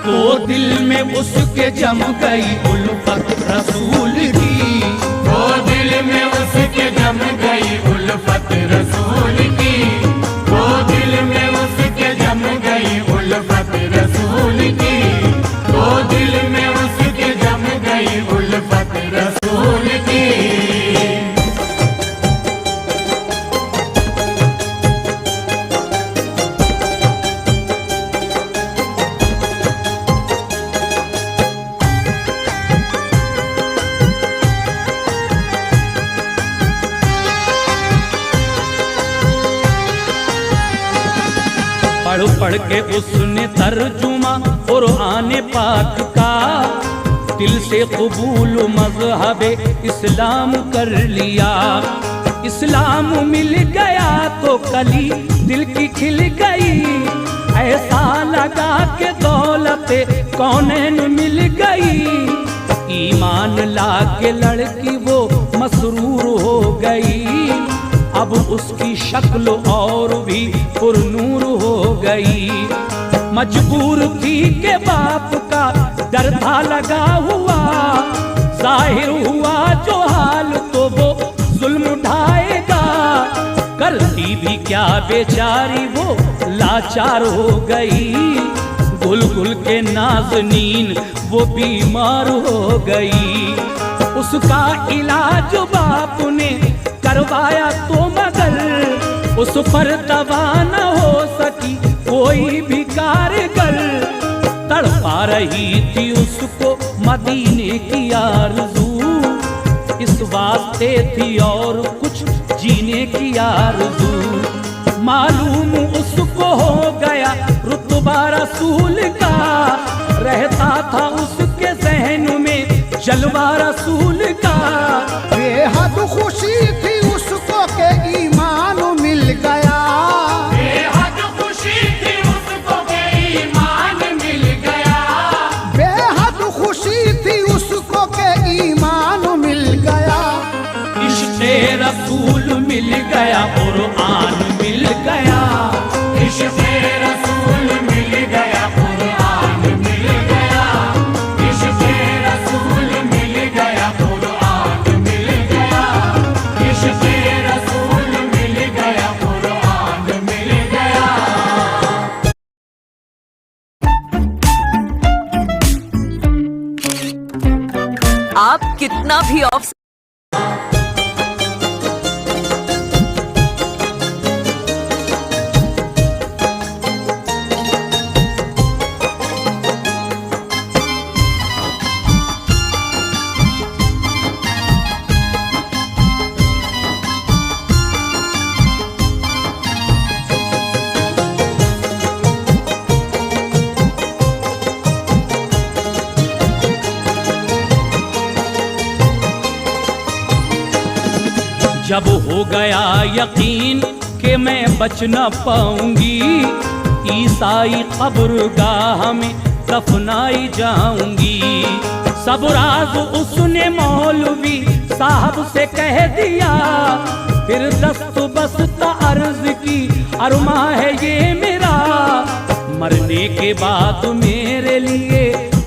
तो दिल में उसके जम गई उल्फत रसूल की, तो दिल में उसके जम गई उल्फत रसूल की, तो दिल में उसके जम गई उल्फत रसूल की, तो दिल में उसके जम गई उल्फत रसूल की। पढ़ पढ़ के उसने तर्जुमा कुरान पाक का, दिल से कबूल मज़हब इस्लाम कर लिया। इस्लाम मिल गया तो कली दिल की खिल गई, ऐसा लगा के दौलत कौनैन मिल गई। ईमान ला के लड़की वो मसरूर हो गई, अब उसकी शक्ल और भी पुरनूर हो गई। मजबूर थी के बाप का डर था लगा हुआ, जाहिर हुआ जो हाल तो वो जुल्म उठाएगा। करती भी क्या बेचारी वो लाचार हो गई, गुल गुल के नाज़नीन वो बीमार हो गई। उसका इलाज बाप ने करवाया तो मगर उस पर दवा न हो सकी कोई भी कारगर। तड़पा रही थी उसको मदीने की आरज़ू, इस वास्ते थी और कुछ जीने की आरज़ू। मालूम उसको हो गया रुतबा रसूल का, रहता था उसके ज़हन में जलवा रसूल का। बेहद खुशी थी उसको के ईमान मिल गया, बेहद खुशी थी उसको के ईमान मिल गया, बेहद खुशी थी उसको के ईमान मिल गया। इश्क़े रसूल मिल गया, कुरान मिल गया, इश्क़े रसूल मिल गया, कुरान मिल गया, इश्क़े रसूल मिल गया, कुरान मिल गया, इश्क़े रसूल मिल गया, कुरान मिल गया। आप कितना भी ऑफ जब हो गया यकीन कि मैं बच न पाऊंगी, ईसाई कब्रगाह में दफनाई जाऊंगी। सब राज उसने मौलवी साहब से कह दिया, फिर दस्त बस्ता अर्ज की अरमा है ये मेरा। मरने के बाद मेरे लिए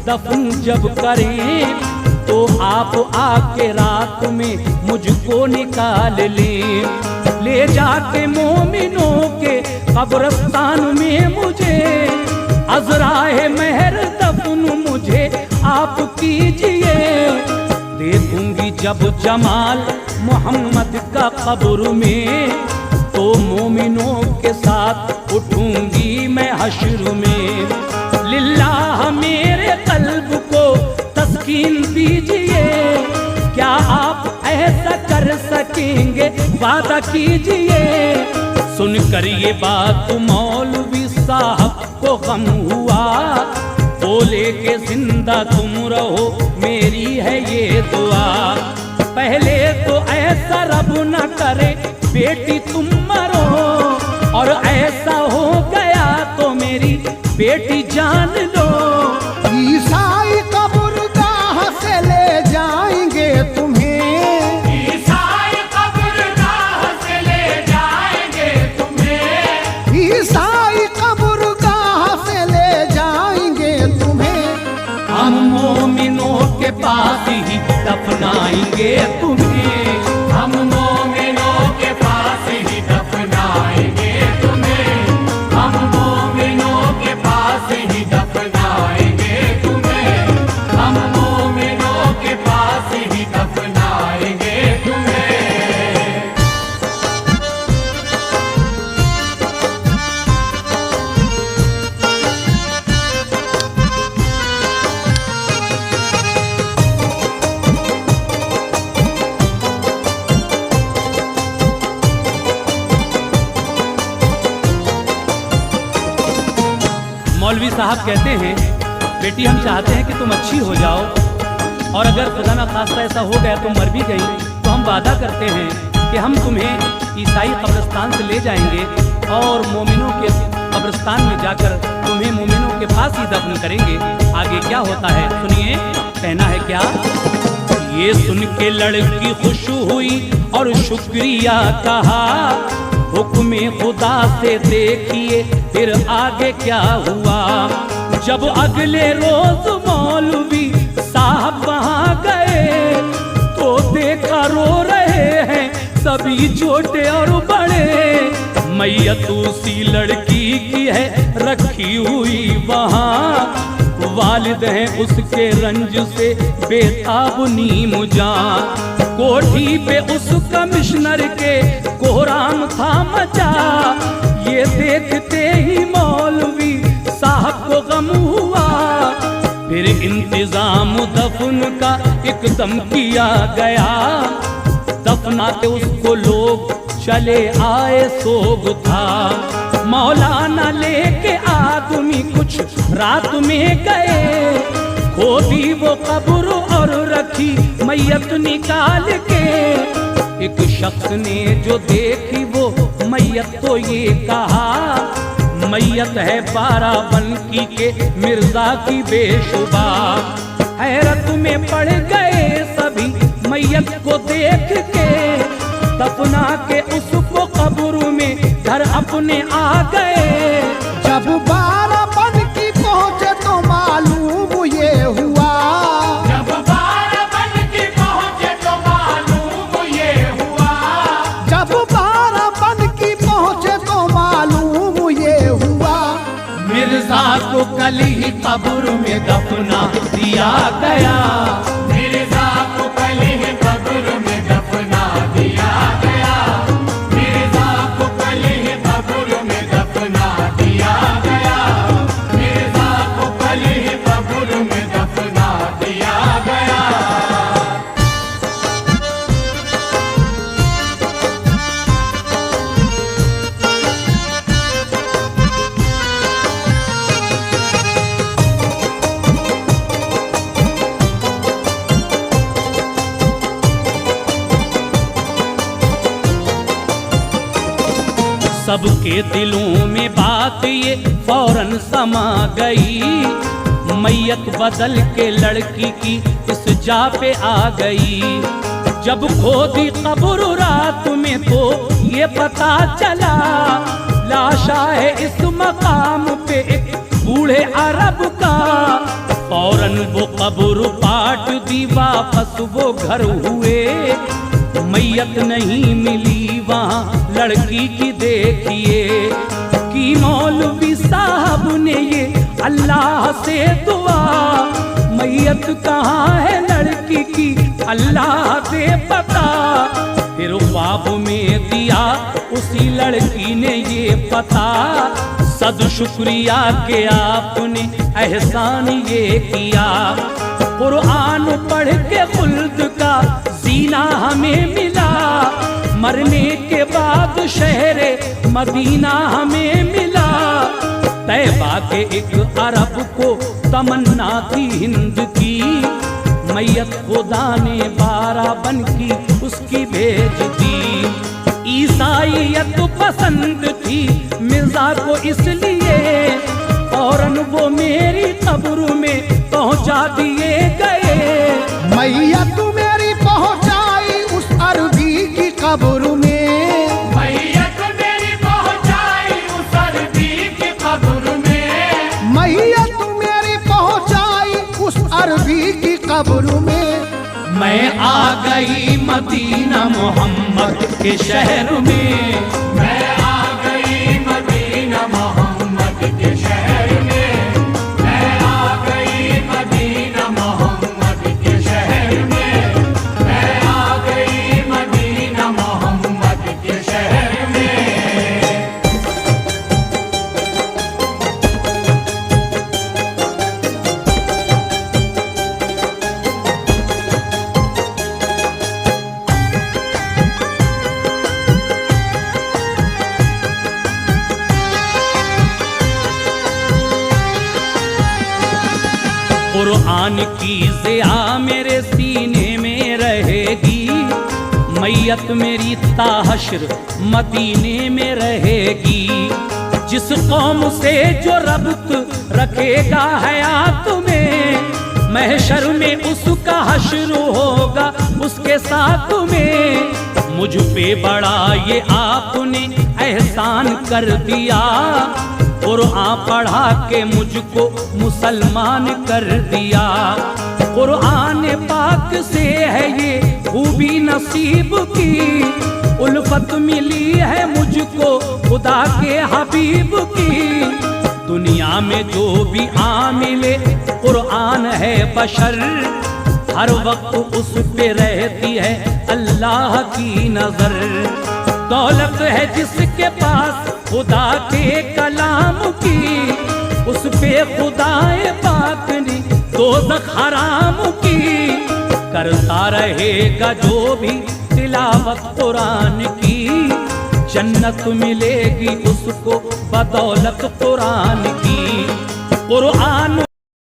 दफन जब करें तो आप आके रात में मुझको निकाल ले जाके मोमिनों के कब्रिस्तान में मुझे। अज़राए महर दफन मुझे आप कीजिए, देखूंगी जब जमाल मोहम्मद का कब्र में, तो मोमिनों के साथ उठूंगी मैं हश्र में। लिल्लाह मेरे कल्ब को तस्कीन दीजिए, क्या आप ऐसा कर सकेंगे वादा कीजिए। सुनकर ये बात मौलवी साहब को गम हुआ, बोले के जिंदा तुम रहो मेरी है ये दुआ। पहले तो ऐसा रब न करे बेटी तुम मरो, और ऐसा हो गया तो मेरी बेटी जान लो। ईसाई कब्रगाह से ले जाएंगे तुम्हें, ईसाई कब्रगाह से ले जाएंगे तुम्हें, ईसाई कब्रगाह से ले जाएंगे तुम्हें। तुम्हें, हम मोमिनों के पास ही दफनाएंगे तुम्हें, हम मोमिनों के पास ही दफनाएंगे तुम्हें, हम मोमिनों के पास ही दफनाएंगे तुम्हें। मौलवी साहब कहते हैं, बेटी हम चाहते हैं कि तुम अच्छी हो जाओ, और अगर खुदा ना खास्ता ऐसा हो गया तुम मर भी गई तो हम वादा करते हैं कि हम तुम्हें ईसाई कब्रिस्तान से ले जाएंगे और मोमिनों के कब्रिस्तान में जाकर तुम्हें मोमिनों के पास ही दफन करेंगे। आगे क्या होता है सुनिए, कहना है क्या। ये सुन के लड़की खुश हुई और शुक्रिया कहा, हुक्म खुदा से देखिए फिर आगे क्या हुआ। जब अगले रोज मौलवी साहब वहां गए तो देखा रो रहे हैं सभी छोटे और बड़े। मैयत उसी लड़की की है रखी हुई वहां, वालिद हैं उसके रंज से बेताब नीम जान। कोठी पे उस कमिश्नर के कोहराम था मचा, ये देखते ही मौलवी साहब को गम हुआ। फिर इंतजाम दफन का एकदम किया गया, दफनाते उसको लोग चले आए सोग था। मौलाना लेके आदमी कुछ रात में गए, खोदी वो कब्र और रखी मैयत निकाल के। एक शख्स ने जो देखी वो मैयत तो ये कहा, मैयत है बाराबंकी के मिर्जा की बेशुबा। हैरत में पड़ गए सभी मैयत को देख के, दफना के उसको कब्र में घर अपने आ गए। जब बाराबंकी पहुँचे तो मालूम ये हुआ, जब बाराबंकी पहुंचे तो मालूम ये हुआ, जब बाराबंकी पहुँचे तो मालूम ये हुआ। मिर्जा को कल ही कब्र में दफना दिया गया, मिर्जा को कल ही कब्र में दफना दिया गया, मिर्जा को कल ही कब्र में दफना दिया गया, मिर्जा को कल ही कब्र में दफना दिया गया। सबके दिलों में बात ये फौरन समा गई। मैयत बदल के लड़की की इस जा पे आ गई। जब खोदी कब्र रात में तो ये पता चला, लाशा है इस मकाम पे एक बूढ़े अरब का। फौरन वो कब्र पाट दी, वापस वो घर हुए। मैयत नहीं मिली वहाँ लड़की की देखिए, कि मौलवी साहब ने ये अल्लाह से दुआ, मैयत कहाँ है लड़की की अल्लाह दे पता। फिर ख्वाब में दिया उसी लड़की ने ये पता, सद शुक्रिया के आपने एहसान ये किया। कुरान पढ़ के खुल्द का जीना हमें मिला, मरने के बाद शहरे मदीना हमें मिला। तैबा के एक अरब को तमन्ना थी हिंद की, मैयत खुदा ने बाराबंकी उसकी भेज दी। ईसाईयत पसंद थी मिर्जा को इसलिए, फौरन वो मेरी कब्र में पहुंचा दिए गए। मैयत मेरी पहुंचाई उस अरबी की कब्र में, मैयत मेरी पहुंचाई उस अरबी की कब्र में, मैयत मेरी पहुंचाई उस अरबी की कब्र में। मैं आ गई मदीना मोहम्मद के शहर में। मैं आ गई मदीना मोहम्मद के शहर में। मैं आ गई मदीना मोहम्मद के शहर में। मैं आ गई मदीना मोहम्मद के शहर में। कुरान की ज़िया मेरे सीने में रहेगी, मैयत मेरी ताहश्र मदीने में रहेगी। जिस कौम से जो रब्त रखेगा हयात में, महशर में उसका हश्र होगा उसके साथ में। मुझ पे बड़ा ये आपने एहसान कर दिया, कुरान पढ़ा के मुझको मुसलमान कर दिया। कुरान पाक से है ये खूबी नसीब की, उल्फत मिली है मुझको खुदा के हबीब की। दुनिया में जो भी आमिले कुरान है बशर, हर वक्त उस पे रहती है अल्लाह की नजर। दौलत है जिसके पास खुदा के कलाम की, उस पे खुदाए पाक ने दोज़ख हराम की। करता रहेगा जो भी तिलावत कुरान की, जन्नत मिलेगी उसको बदौलत कुरान की। कुरान